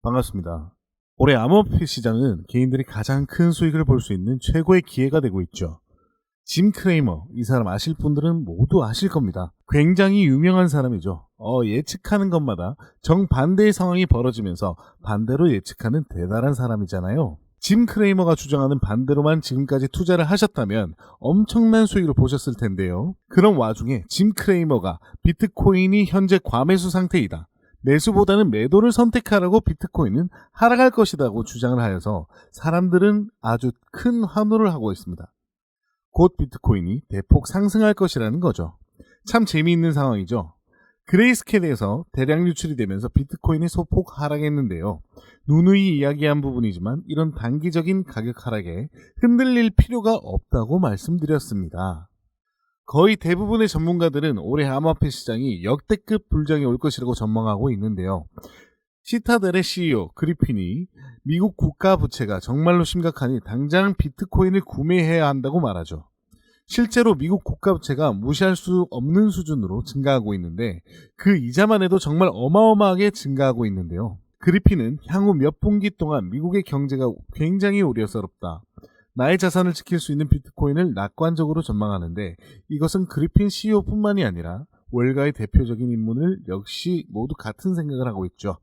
반갑습니다. 올해 암호화폐 시장은 개인들이 가장 큰 수익을 볼 수 있는 최고의 기회가 되고 있죠. 짐 크레이머, 이 사람 아실 분들은 모두 아실 겁니다. 굉장히 유명한 사람이죠. 예측하는 것마다 정반대의 상황이 벌어지면서 반대로 예측하는 대단한 사람이잖아요. 짐 크레이머가 주장하는 반대로만 지금까지 투자를 하셨다면 엄청난 수익을 보셨을 텐데요. 그런 와중에 짐 크레이머가 비트코인이 현재 과매수 상태이다, 매수보다는 매도를 선택하라고 비트코인은 하락할 것이라고 주장을 하여서 사람들은 아주 큰 환호를 하고 있습니다. 곧 비트코인이 대폭 상승할 것이라는 거죠. 참 재미있는 상황이죠. 그레이스케일에서 대량 유출이 되면서 비트코인이 소폭 하락했는데요. 누누이 이야기한 부분이지만 이런 단기적인 가격 하락에 흔들릴 필요가 없다고 말씀드렸습니다. 거의 대부분의 전문가들은 올해 암호화폐 시장이 역대급 불장이 올 것이라고 전망하고 있는데요. 시타델의 CEO 그리핀이 미국 국가 부채가 정말로 심각하니 당장 비트코인을 구매해야 한다고 말하죠. 실제로 미국 국가 부채가 무시할 수 없는 수준으로 증가하고 있는데 그 이자만 해도 정말 어마어마하게 증가하고 있는데요. 그리핀은 향후 몇 분기 동안 미국의 경제가 굉장히 우려스럽다, 나의 자산을 지킬 수 있는 비트코인을 낙관적으로 전망하는데, 이것은 그리핀 CEO뿐만이 아니라 월가의 대표적인 인물을 역시 모두 같은 생각을 하고 있죠.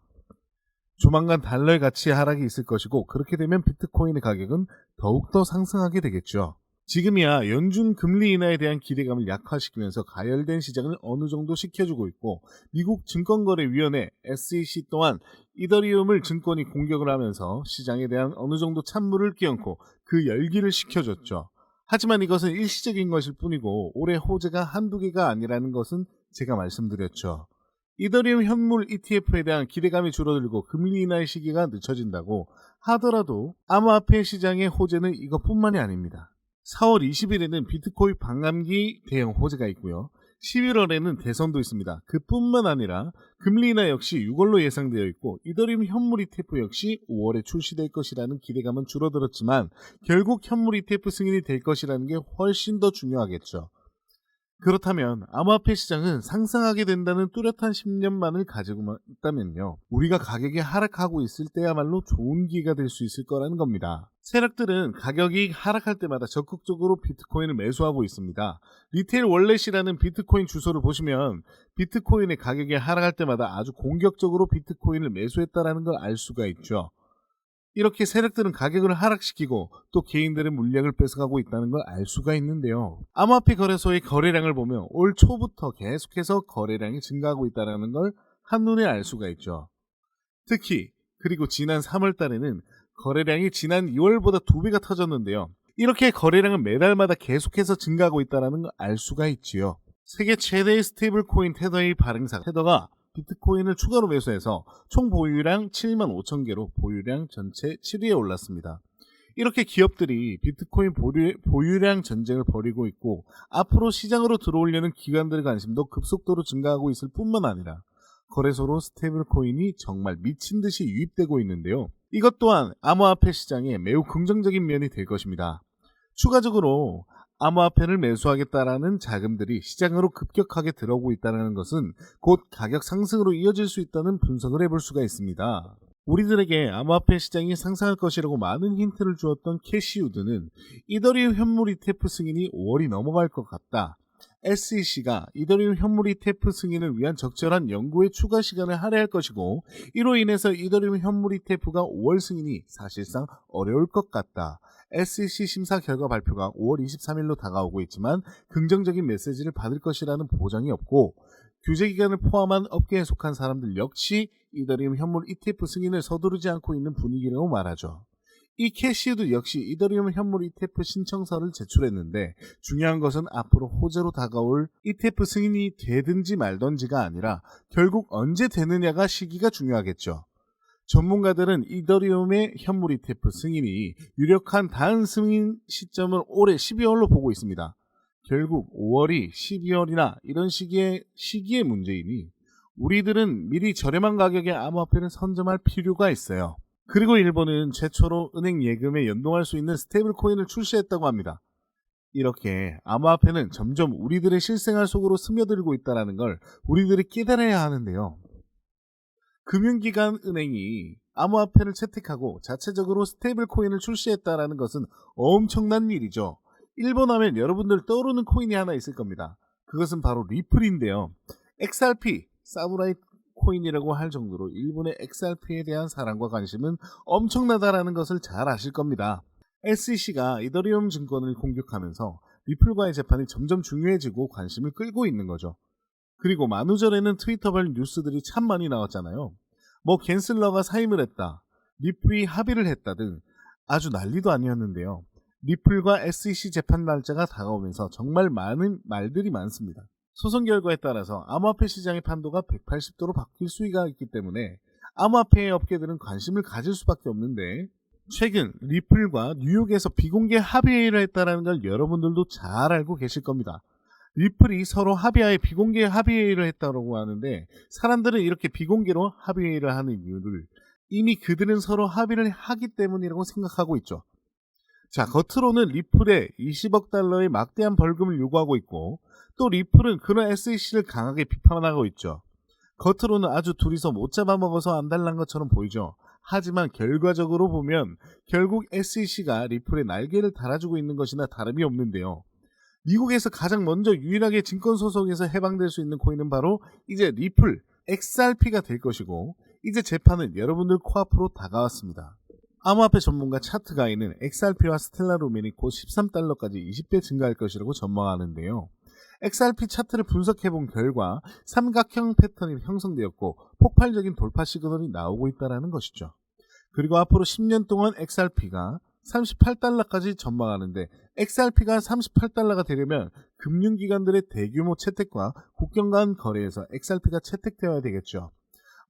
조만간 달러의 가치 하락이 있을 것이고, 그렇게 되면 비트코인의 가격은 더욱더 상승하게 되겠죠. 지금이야 연준 금리 인하에 대한 기대감을 약화시키면서 가열된 시장을 어느 정도 식혀주고 있고, 미국 증권거래위원회 SEC 또한 이더리움을 증권이 공격을 하면서 시장에 대한 어느 정도 찬물을 끼얹고 그 열기를 식혀줬죠. 하지만 이것은 일시적인 것일 뿐이고 올해 호재가 한두 개가 아니라는 것은 제가 말씀드렸죠. 이더리움 현물 ETF에 대한 기대감이 줄어들고 금리 인하의 시기가 늦춰진다고 하더라도 암호화폐 시장의 호재는 이것뿐만이 아닙니다. 4월 20일에는 비트코인 반감기 대형 호재가 있고요. 11월에는 대선도 있습니다. 그뿐만 아니라 금리 인하 역시 6월로 예상되어 있고 이더리움 현물 ETF 역시 5월에 출시될 것이라는 기대감은 줄어들었지만 결국 현물 ETF 승인이 될 것이라는 게 훨씬 더 중요하겠죠. 그렇다면 암호화폐 시장은 상승하게 된다는 뚜렷한 신념만을 가지고 있다면요, 우리가 가격이 하락하고 있을 때야말로 좋은 기회가 될 수 있을 거라는 겁니다. 세력들은 가격이 하락할 때마다 적극적으로 비트코인을 매수하고 있습니다. 리테일 월렛이라는 비트코인 주소를 보시면 비트코인의 가격이 하락할 때마다 아주 공격적으로 비트코인을 매수했다는 걸 알 수가 있죠. 이렇게 세력들은 가격을 하락시키고 또 개인들의 물량을 뺏어가고 있다는 걸 알 수가 있는데요. 암호화폐 거래소의 거래량을 보면 올 초부터 계속해서 거래량이 증가하고 있다는 걸 한눈에 알 수가 있죠. 특히 그리고 지난 3월 달에는 거래량이 지난 2월보다 2배가 터졌는데요. 이렇게 거래량은 매달마다 계속해서 증가하고 있다는 걸 알 수가 있지요. 세계 최대의 스테이블 코인 테더의 발행사 테더가 비트코인을 추가로 매수해서 총 보유량 7만 5천 개로 보유량 전체 7위에 올랐습니다. 이렇게 기업들이 비트코인 보유량 전쟁을 벌이고 있고 앞으로 시장으로 들어오려는 기관들의 관심도 급속도로 증가하고 있을 뿐만 아니라 거래소로 스테이블 코인이 정말 미친 듯이 유입되고 있는데요. 이것 또한 암호화폐 시장에 매우 긍정적인 면이 될 것입니다. 추가적으로 암호화폐를 매수하겠다라는 자금들이 시장으로 급격하게 들어오고 있다는 것은 곧 가격 상승으로 이어질 수 있다는 분석을 해볼 수가 있습니다. 우리들에게 암호화폐 시장이 상승할 것이라고 많은 힌트를 주었던 캐시우드는 이더리움 현물 ETF 승인이 5월이 넘어갈 것 같다, SEC가 이더리움 현물 ETF 승인을 위한 적절한 연구에 추가 시간을 할애할 것이고 이로 인해서 이더리움 현물 ETF가 5월 승인이 사실상 어려울 것 같다, SEC 심사 결과 발표가 5월 23일로 다가오고 있지만 긍정적인 메시지를 받을 것이라는 보장이 없고 규제기관을 포함한 업계에 속한 사람들 역시 이더리움 현물 ETF 승인을 서두르지 않고 있는 분위기라고 말하죠. 이 캐시우드 역시 이더리움 현물 ETF 신청서를 제출했는데 중요한 것은 앞으로 호재로 다가올 ETF 승인이 되든지 말든지가 아니라 결국 언제 되느냐가 시기가 중요하겠죠. 전문가들은 이더리움의 현물 ETF 승인이 유력한 다음 승인 시점을 올해 12월로 보고 있습니다. 결국 5월이 12월이나 이런 시기의 문제이니 우리들은 미리 저렴한 가격의 암호화폐를 선점할 필요가 있어요. 그리고 일본은 최초로 은행 예금에 연동할 수 있는 스테이블 코인을 출시했다고 합니다. 이렇게 암호화폐는 점점 우리들의 실생활 속으로 스며들고 있다는 걸 우리들이 깨달아야 하는데요. 금융기관 은행이 암호화폐를 채택하고 자체적으로 스테이블 코인을 출시했다라는 것은 엄청난 일이죠. 일본 하면 여러분들 떠오르는 코인이 하나 있을 겁니다. 그것은 바로 리플인데요. XRP, 사무라이 코인이라고 할 정도로 일본의 XRP에 대한 사랑과 관심은 엄청나다라는 것을 잘 아실 겁니다. SEC가 이더리움 증권을 공격하면서 리플과의 재판이 점점 중요해지고 관심을 끌고 있는 거죠. 그리고 만우절에는 트위터별 뉴스들이 참 많이 나왔잖아요. 뭐 갠슬러가 사임을 했다, 리플이 합의를 했다 등 아주 난리도 아니었는데요. 리플과 SEC 재판 날짜가 다가오면서 정말 많은 말들이 많습니다. 소송 결과에 따라서 암호화폐 시장의 판도가 180도로 바뀔 수가 있기 때문에 암호화폐 업계들은 관심을 가질 수밖에 없는데, 최근 리플과 뉴욕에서 비공개 합의회의를 했다는 걸 여러분들도 잘 알고 계실 겁니다. 리플이 서로 합의하에 비공개 합의회의를 했다고 하는데, 사람들은 이렇게 비공개로 합의회의를 하는 이유를 이미 그들은 서로 합의를 하기 때문이라고 생각하고 있죠. 자, 겉으로는 리플에 20억 달러의 막대한 벌금을 요구하고 있고, 또 리플은 그런 SEC를 강하게 비판하고 있죠. 겉으로는 아주 둘이서 못 잡아먹어서 안달난 것처럼 보이죠. 하지만 결과적으로 보면 결국 SEC가 리플에 날개를 달아주고 있는 것이나 다름이 없는데요. 미국에서 가장 먼저 유일하게 증권소송에서 해방될 수 있는 코인은 바로 이제 리플, XRP가 될 것이고, 이제 재판은 여러분들 코앞으로 다가왔습니다. 암호화폐 전문가 차트가이는 XRP와 스텔라 루멘이 곧 13달러까지 20배 증가할 것이라고 전망하는데요. XRP 차트를 분석해본 결과 삼각형 패턴이 형성되었고 폭발적인 돌파 시그널이 나오고 있다는 것이죠. 그리고 앞으로 10년 동안 XRP가 38달러까지 전망하는데, XRP가 38달러가 되려면 금융기관들의 대규모 채택과 국경 간 거래에서 XRP가 채택되어야 되겠죠.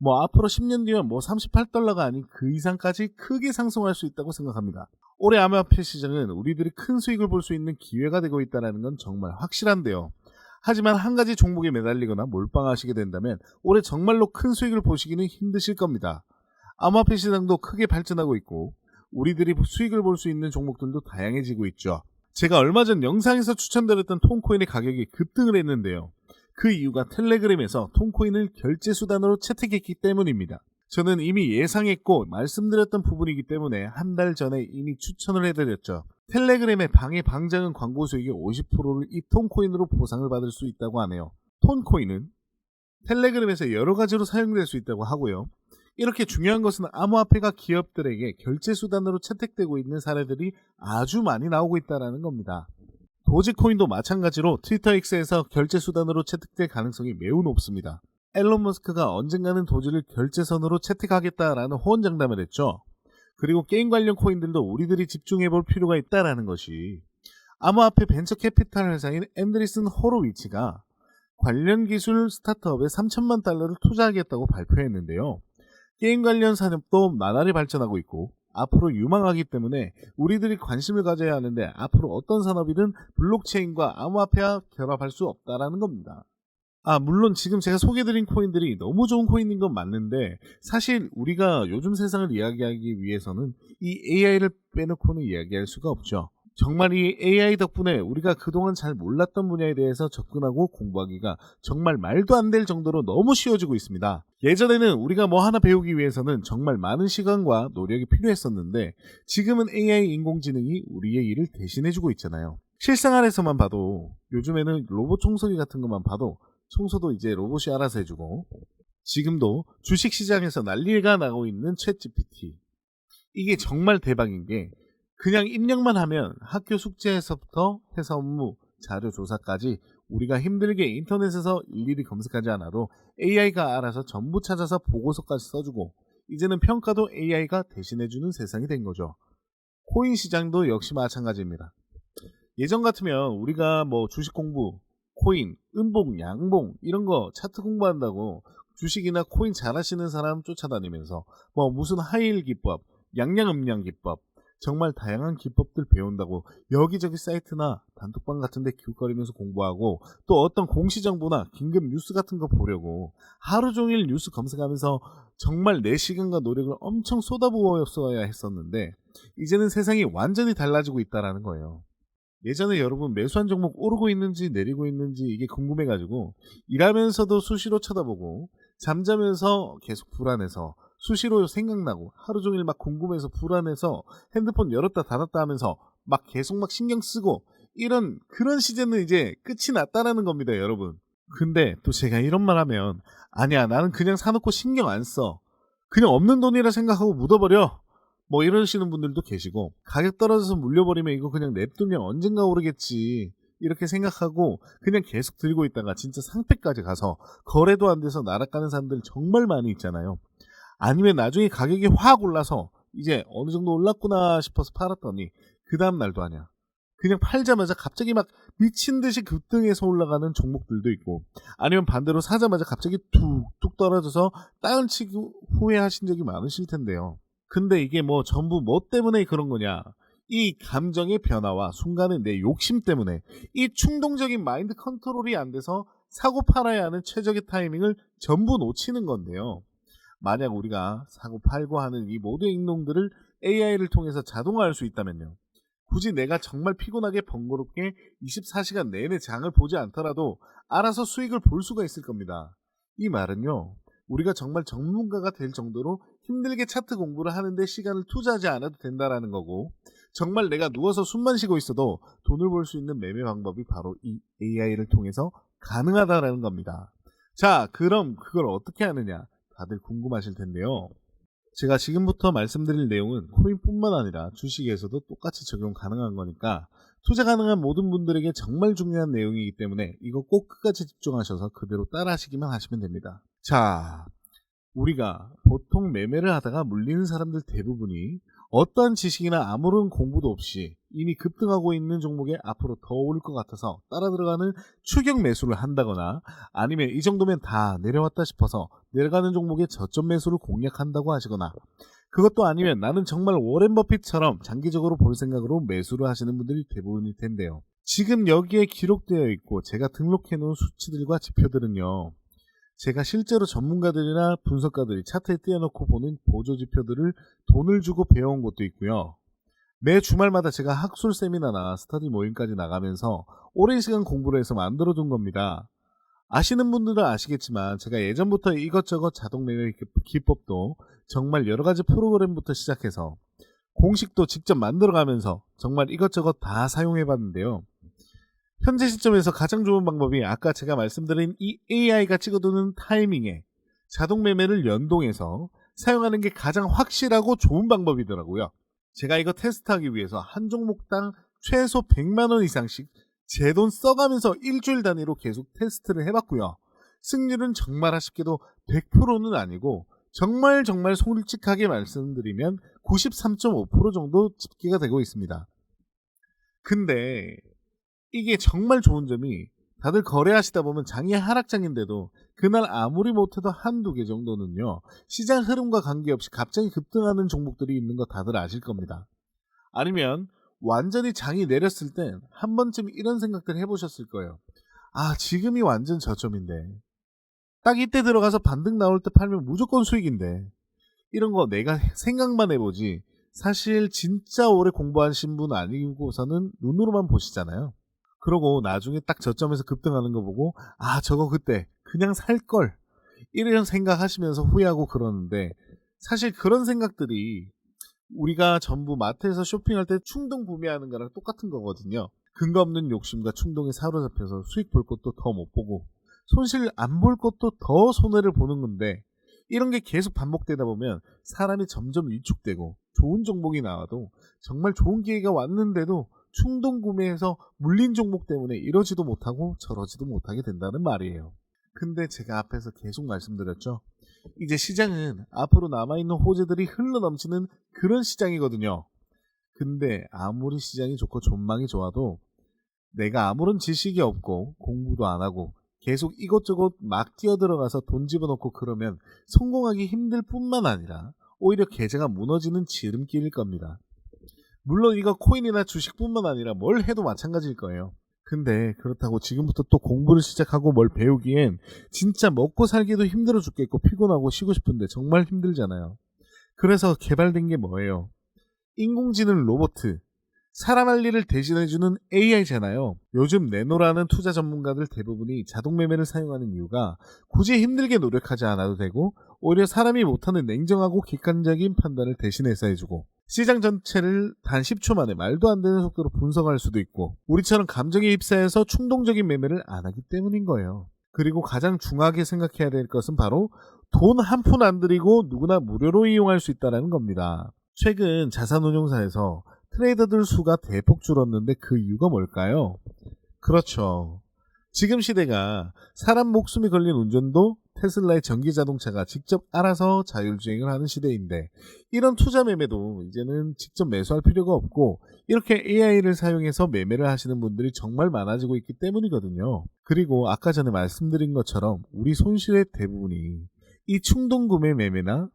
뭐 앞으로 10년 뒤면 뭐 38달러가 아닌 그 이상까지 크게 상승할 수 있다고 생각합니다. 올해 암호화폐 시장은 우리들이 큰 수익을 볼 수 있는 기회가 되고 있다는 건 정말 확실한데요. 하지만 한 가지 종목에 매달리거나 몰빵하시게 된다면 올해 정말로 큰 수익을 보시기는 힘드실 겁니다. 암호화폐 시장도 크게 발전하고 있고 우리들이 수익을 볼 수 있는 종목들도 다양해지고 있죠. 제가 얼마 전 영상에서 추천드렸던 톤코인의 가격이 급등을 했는데요. 그 이유가 텔레그램에서 톤코인을 결제 수단으로 채택했기 때문입니다. 저는 이미 예상했고 말씀드렸던 부분이기 때문에 한 달 전에 이미 추천을 해드렸죠. 텔레그램의 방해 방장은 광고 수익의 50%를 이 톤코인으로 보상을 받을 수 있다고 하네요. 톤코인은 텔레그램에서 여러 가지로 사용될 수 있다고 하고요. 이렇게 중요한 것은 암호화폐가 기업들에게 결제 수단으로 채택되고 있는 사례들이 아주 많이 나오고 있다는 겁니다. 도지코인도 마찬가지로 트위터 X에서 결제 수단으로 채택될 가능성이 매우 높습니다. 앨런 머스크가 언젠가는 도지를 결제선으로 채택하겠다라는 호언장담을 했죠. 그리고 게임 관련 코인들도 우리들이 집중해볼 필요가 있다는 것이, 암호화폐 벤처 캐피탈 회사인 앤드리슨 호로위치가 관련 기술 스타트업에 3천만 달러를 투자하겠다고 발표했는데요. 게임 관련 산업도 나날이 발전하고 있고 앞으로 유망하기 때문에 우리들이 관심을 가져야 하는데, 앞으로 어떤 산업이든 블록체인과 암호화폐와 결합할 수 없다라는 겁니다. 물론 지금 제가 소개해드린 코인들이 너무 좋은 코인인 건 맞는데, 사실 우리가 요즘 세상을 이야기하기 위해서는 이 AI를 빼놓고는 이야기할 수가 없죠. 정말 이 AI 덕분에 우리가 그동안 잘 몰랐던 분야에 대해서 접근하고 공부하기가 정말 말도 안 될 정도로 너무 쉬워지고 있습니다. 예전에는 우리가 뭐 하나 배우기 위해서는 정말 많은 시간과 노력이 필요했었는데, 지금은 AI 인공지능이 우리의 일을 대신해주고 있잖아요. 실생활에서만 봐도 요즘에는 로봇 청소기 같은 것만 봐도 청소도 이제 로봇이 알아서 해주고, 지금도 주식시장에서 난리가 나고 있는 챗GPT, 이게 정말 대박인 게 그냥 입력만 하면 학교 숙제에서부터 회사 업무, 자료 조사까지 우리가 힘들게 인터넷에서 일일이 검색하지 않아도 AI가 알아서 전부 찾아서 보고서까지 써주고, 이제는 평가도 AI가 대신해주는 세상이 된 거죠. 코인 시장도 역시 마찬가지입니다. 예전 같으면 우리가 뭐 주식 공부, 코인, 음봉, 양봉 이런 거 차트 공부한다고 주식이나 코인 잘하시는 사람 쫓아다니면서 뭐 무슨 하이힐 기법, 양양음양 기법, 정말 다양한 기법들 배운다고 여기저기 사이트나 단톡방 같은 데 기웃거리면서 공부하고, 또 어떤 공시정보나 긴급 뉴스 같은 거 보려고 하루 종일 뉴스 검색하면서 정말 내 시간과 노력을 엄청 쏟아부었어야 했었는데, 이제는 세상이 완전히 달라지고 있다는 거예요. 예전에 여러분 매수한 종목 오르고 있는지 내리고 있는지 이게 궁금해가지고 일하면서도 수시로 쳐다보고 잠자면서 계속 불안해서 수시로 생각나고 하루 종일 막 궁금해서 불안해서 핸드폰 열었다 닫았다 하면서 막 계속 막 신경 쓰고 이런 그런 시즌은 이제 끝이 났다라는 겁니다, 여러분. 근데 또 제가 이런 말 하면 아니야, 나는 그냥 사놓고 신경 안 써. 그냥 없는 돈이라 생각하고 묻어버려. 뭐 이러시는 분들도 계시고, 가격 떨어져서 물려버리면 이거 그냥 냅두면 언젠가 오르겠지 이렇게 생각하고 그냥 계속 들고 있다가 진짜 상패까지 가서 거래도 안 돼서 날아가는 사람들 정말 많이 있잖아요. 아니면 나중에 가격이 확 올라서 이제 어느 정도 올랐구나 싶어서 팔았더니 그 다음 날도 아니야. 그냥 팔자마자 갑자기 막 미친 듯이 급등해서 올라가는 종목들도 있고, 아니면 반대로 사자마자 갑자기 툭툭 떨어져서 땅을 치고 후회하신 적이 많으실 텐데요. 근데 이게 뭐 전부 뭐 때문에 그런 거냐? 이 감정의 변화와 순간의 내 욕심 때문에 이 충동적인 마인드 컨트롤이 안 돼서 사고 팔아야 하는 최적의 타이밍을 전부 놓치는 건데요. 만약 우리가 사고 팔고 하는 이 모든 행동들을 AI를 통해서 자동화할 수 있다면요, 굳이 내가 정말 피곤하게 번거롭게 24시간 내내 장을 보지 않더라도 알아서 수익을 볼 수가 있을 겁니다. 이 말은요, 우리가 정말 전문가가 될 정도로 힘들게 차트 공부를 하는데 시간을 투자하지 않아도 된다라는 거고, 정말 내가 누워서 숨만 쉬고 있어도 돈을 벌 수 있는 매매 방법이 바로 이 AI를 통해서 가능하다라는 겁니다. 자, 그럼 그걸 어떻게 하느냐 다들 궁금하실 텐데요. 제가 지금부터 말씀드릴 내용은 코인뿐만 아니라 주식에서도 똑같이 적용 가능한 거니까 투자 가능한 모든 분들에게 정말 중요한 내용이기 때문에 이거 꼭 끝까지 집중하셔서 그대로 따라 하시기만 하시면 됩니다. 자, 우리가 보통 매매를 하다가 물리는 사람들 대부분이 어떠한 지식이나 아무런 공부도 없이 이미 급등하고 있는 종목에 앞으로 더 오를 것 같아서 따라 들어가는 추격 매수를 한다거나, 아니면 이 정도면 다 내려왔다 싶어서 내려가는 종목에 저점 매수를 공략한다고 하시거나, 그것도 아니면 나는 정말 워렌 버핏처럼 장기적으로 볼 생각으로 매수를 하시는 분들이 대부분일 텐데요. 지금 여기에 기록되어 있고 제가 등록해 놓은 수치들과 지표들은요, 제가 실제로 전문가들이나 분석가들이 차트에 띄워놓고 보는 보조지표들을 돈을 주고 배워온 것도 있고요. 매 주말마다 제가 학술 세미나나 스터디 모임까지 나가면서 오랜 시간 공부를 해서 만들어둔 겁니다. 아시는 분들은 아시겠지만 제가 예전부터 이것저것 자동 매매 기법도 정말 여러가지 프로그램부터 시작해서 공식도 직접 만들어가면서 정말 이것저것 다 사용해봤는데요. 현재 시점에서 가장 좋은 방법이 아까 제가 말씀드린 이 AI가 찍어두는 타이밍에 자동 매매를 연동해서 사용하는 게 가장 확실하고 좋은 방법이더라고요. 제가 이거 테스트하기 위해서 한 종목당 최소 100만원 이상씩 제 돈 써가면서 일주일 단위로 계속 테스트를 해봤고요. 승률은 정말 아쉽게도 100%는 아니고 정말 솔직하게 말씀드리면 93.5% 정도 집계가 되고 있습니다. 근데 이게 정말 좋은 점이, 다들 거래하시다 보면 장이 하락장인데도 그날 아무리 못해도 한두 개 정도는요, 시장 흐름과 관계없이 갑자기 급등하는 종목들이 있는 거 다들 아실 겁니다. 아니면 완전히 장이 내렸을 땐 한 번쯤 이런 생각들 해보셨을 거예요. 아, 지금이 완전 저점인데 딱 이때 들어가서 반등 나올 때 팔면 무조건 수익인데, 이런 거 내가 생각만 해보지 사실 진짜 오래 공부하신 분 아니고서는 눈으로만 보시잖아요. 그러고 나중에 딱 저점에서 급등하는 거 보고 아, 저거 그때 그냥 살걸, 이런 생각하시면서 후회하고 그러는데, 사실 그런 생각들이 우리가 전부 마트에서 쇼핑할 때 충동 구매하는 거랑 똑같은 거거든요. 근거 없는 욕심과 충동에 사로잡혀서 수익 볼 것도 더 못 보고 손실 안 볼 것도 더 손해를 보는 건데, 이런 게 계속 반복되다 보면 사람이 점점 위축되고 좋은 종목이 나와도 정말 좋은 기회가 왔는데도 충동 구매해서 물린 종목 때문에 이러지도 못하고 저러지도 못하게 된다는 말이에요. 근데 제가 앞에서 계속 말씀드렸죠. 이제 시장은 앞으로 남아있는 호재들이 흘러넘치는 그런 시장이거든요. 근데 아무리 시장이 좋고 전망이 좋아도 내가 아무런 지식이 없고 공부도 안 하고 계속 이것저것 막 뛰어들어가서 돈 집어넣고 그러면 성공하기 힘들 뿐만 아니라 오히려 계좌가 무너지는 지름길일 겁니다. 물론 이거 코인이나 주식뿐만 아니라 뭘 해도 마찬가지일 거예요. 근데 그렇다고 지금부터 또 공부를 시작하고 뭘 배우기엔 진짜 먹고 살기도 힘들어 죽겠고 피곤하고 쉬고 싶은데 정말 힘들잖아요. 그래서 개발된 게 뭐예요? 인공지능 로봇, 사람 할 일을 대신해주는 AI잖아요. 요즘 네노라는 투자 전문가들 대부분이 자동 매매를 사용하는 이유가 굳이 힘들게 노력하지 않아도 되고 오히려 사람이 못하는 냉정하고 객관적인 판단을 대신해서 해주고 시장 전체를 단 10초 만에 말도 안 되는 속도로 분석할 수도 있고 우리처럼 감정에 휩싸여서 충동적인 매매를 안 하기 때문인 거예요. 그리고 가장 중요하게 생각해야 될 것은 바로 돈 한 푼 안 들이고 누구나 무료로 이용할 수 있다는 겁니다. 최근 자산운용사에서 트레이더들 수가 대폭 줄었는데 그 이유가 뭘까요? 그렇죠. 지금 시대가 사람 목숨이 걸린 운전도 테슬라의 전기자동차가 직접 알아서 자율주행을 하는 시대인데 이런 투자 매매도 이제는 직접 매수할 필요가 없고 이렇게 AI를 사용해서 매매를 하시는 분들이 정말 많아지고 있기 때문이거든요. 그리고 아까 전에 말씀드린 것처럼 우리 손실의 대부분이 이 충동구매 매매나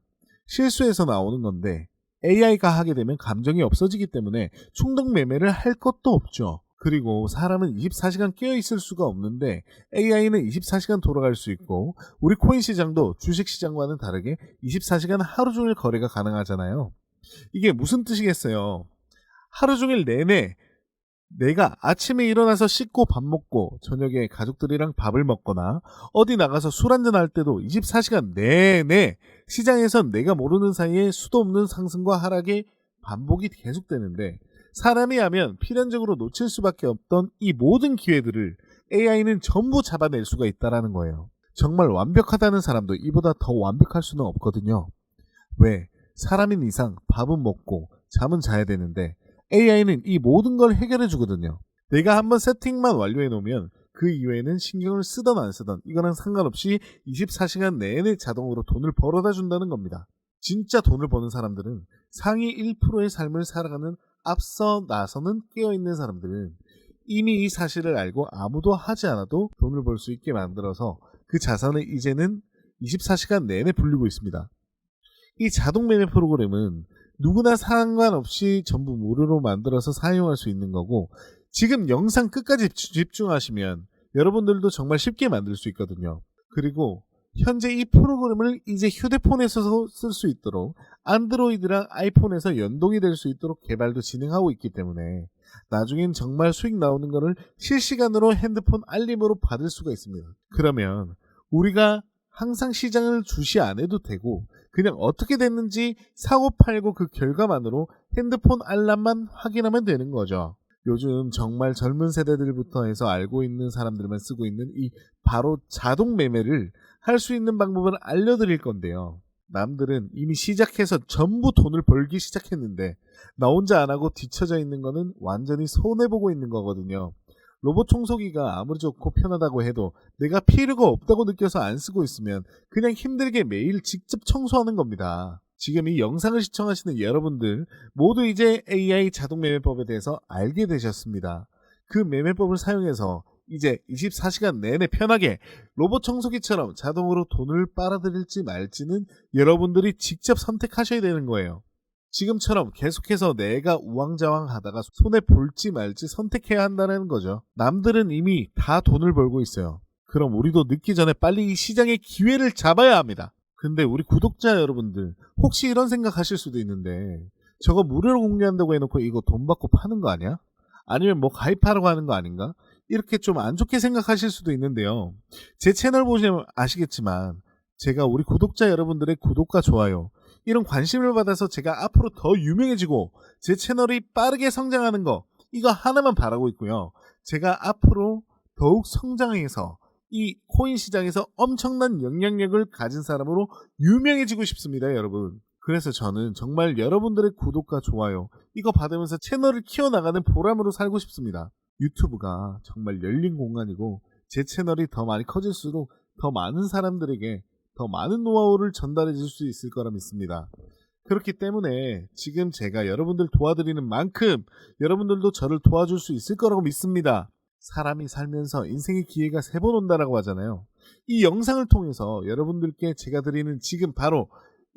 실수에서 나오는 건데 AI가 하게 되면 감정이 없어지기 때문에 충동 매매를 할 것도 없죠. 그리고 사람은 24시간 깨어 있을 수가 없는데 AI는 24시간 돌아갈 수 있고 우리 코인 시장도 주식 시장과는 다르게 24시간 하루 종일 거래가 가능하잖아요. 이게 무슨 뜻이겠어요? 하루 종일 내내 내가 아침에 일어나서 씻고 밥 먹고 저녁에 가족들이랑 밥을 먹거나 어디 나가서 술 한잔 할 때도 24시간 내내 시장에선 내가 모르는 사이에 수도 없는 상승과 하락이 반복이 계속되는데 사람이 하면 필연적으로 놓칠 수밖에 없던 이 모든 기회들을 AI는 전부 잡아낼 수가 있다는 거예요. 정말 완벽하다는 사람도 이보다 더 완벽할 수는 없거든요. 왜? 사람인 이상 밥은 먹고 잠은 자야 되는데 AI는 이 모든 걸 해결해 주거든요. 내가 한번 세팅만 완료해 놓으면 그 이외에는 신경을 쓰던 안 쓰던 이거랑 상관없이 24시간 내내 자동으로 돈을 벌어다 준다는 겁니다. 진짜 돈을 버는 사람들은 상위 1%의 삶을 살아가는 앞서 나서는 깨어있는 사람들은 이미 이 사실을 알고 아무도 하지 않아도 돈을 벌 수 있게 만들어서 그 자산을 이제는 24시간 내내 불리고 있습니다. 이 자동 매매 프로그램은 누구나 상관없이 전부 무료로 만들어서 사용할 수 있는 거고 지금 영상 끝까지 집중하시면 여러분들도 정말 쉽게 만들 수 있거든요. 그리고 현재 이 프로그램을 이제 휴대폰에서도 쓸 수 있도록 안드로이드랑 아이폰에서 연동이 될 수 있도록 개발도 진행하고 있기 때문에 나중엔 정말 수익 나오는 거를 실시간으로 핸드폰 알림으로 받을 수가 있습니다. 그러면 우리가 항상 시장을 주시 안 해도 되고 그냥 어떻게 됐는지 사고 팔고 그 결과만으로 핸드폰 알람만 확인하면 되는 거죠. 요즘 정말 젊은 세대들부터 해서 알고 있는 사람들만 쓰고 있는 이 바로 자동 매매를 할 수 있는 방법을 알려드릴 건데요. 남들은 이미 시작해서 전부 돈을 벌기 시작했는데 나 혼자 안 하고 뒤처져 있는 거는 완전히 손해보고 있는 거거든요. 로봇 청소기가 아무리 좋고 편하다고 해도 내가 필요가 없다고 느껴서 안 쓰고 있으면 그냥 힘들게 매일 직접 청소하는 겁니다. 지금 이 영상을 시청하시는 여러분들 모두 이제 AI 자동 매매법에 대해서 알게 되셨습니다. 그 매매법을 사용해서 이제 24시간 내내 편하게 로봇 청소기처럼 자동으로 돈을 빨아들일지 말지는 여러분들이 직접 선택하셔야 되는 거예요. 지금처럼 계속해서 내가 우왕좌왕 하다가 손해 볼지 말지 선택해야 한다는 거죠. 남들은 이미 다 돈을 벌고 있어요. 그럼 우리도 늦기 전에 빨리 이 시장의 기회를 잡아야 합니다. 근데 우리 구독자 여러분들 혹시 이런 생각하실 수도 있는데 저거 무료로 공개한다고 해놓고 이거 돈 받고 파는 거 아니야? 아니면 뭐 가입하라고 하는 거 아닌가? 이렇게 좀 안 좋게 생각하실 수도 있는데요. 제 채널 보시면 아시겠지만 제가 우리 구독자 여러분들의 구독과 좋아요 이런 관심을 받아서 제가 앞으로 더 유명해지고 제 채널이 빠르게 성장하는 거 이거 하나만 바라고 있고요. 제가 앞으로 더욱 성장해서 이 코인 시장에서 엄청난 영향력을 가진 사람으로 유명해지고 싶습니다, 여러분. 그래서 저는 정말 여러분들의 구독과 좋아요 이거 받으면서 채널을 키워나가는 보람으로 살고 싶습니다. 유튜브가 정말 열린 공간이고 제 채널이 더 많이 커질수록 더 많은 사람들에게 더 많은 노하우를 전달해 줄 수 있을 거라 믿습니다. 그렇기 때문에 지금 제가 여러분들 도와드리는 만큼 여러분들도 저를 도와줄 수 있을 거라고 믿습니다. 사람이 살면서 인생의 기회가 3번 온다라고 하잖아요. 이 영상을 통해서 여러분들께 제가 드리는 지금 바로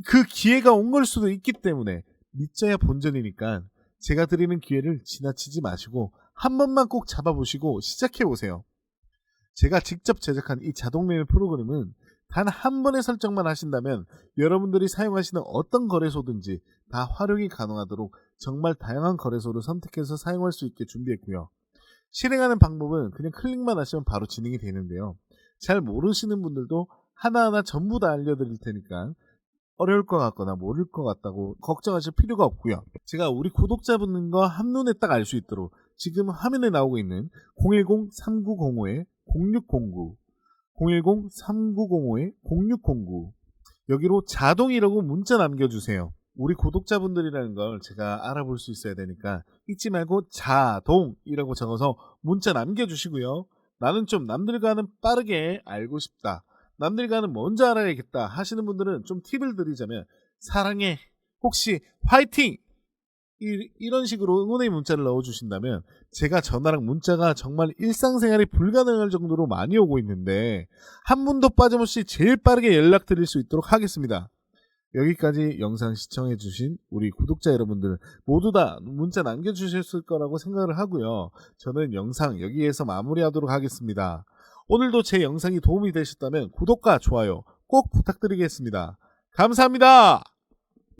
그 기회가 온 걸 수도 있기 때문에 믿져야 본전이니까 제가 드리는 기회를 지나치지 마시고 한 번만 꼭 잡아보시고 시작해보세요. 제가 직접 제작한 이 자동 매매 프로그램은 단 한 번의 설정만 하신다면 여러분들이 사용하시는 어떤 거래소든지 다 활용이 가능하도록 정말 다양한 거래소를 선택해서 사용할 수 있게 준비했고요. 실행하는 방법은 그냥 클릭만 하시면 바로 진행이 되는데요. 잘 모르시는 분들도 하나하나 전부 다 알려드릴 테니까 어려울 것 같거나 모를 것 같다고 걱정하실 필요가 없고요. 제가 우리 구독자분들과 한눈에 딱 알 수 있도록 지금 화면에 나오고 있는 010-3905-0609 010-3905-0609 여기로 자동이라고 문자 남겨주세요. 우리 구독자분들이라는 걸 제가 알아볼 수 있어야 되니까 잊지 말고 자동이라고 적어서 문자 남겨주시고요. 나는 좀 남들과는 빠르게 알고 싶다. 남들과는 먼저 알아야겠다 하시는 분들은 좀 팁을 드리자면 사랑해, 혹시 화이팅! 이런 식으로 응원의 문자를 넣어주신다면 제가 전화랑 문자가 정말 일상생활이 불가능할 정도로 많이 오고 있는데 한 분도 빠짐없이 제일 빠르게 연락드릴 수 있도록 하겠습니다. 여기까지 영상 시청해주신 우리 구독자 여러분들 모두 다 문자 남겨주셨을 거라고 생각을 하고요. 저는 영상 여기에서 마무리하도록 하겠습니다. 오늘도 제 영상이 도움이 되셨다면 구독과 좋아요 꼭 부탁드리겠습니다. 감사합니다.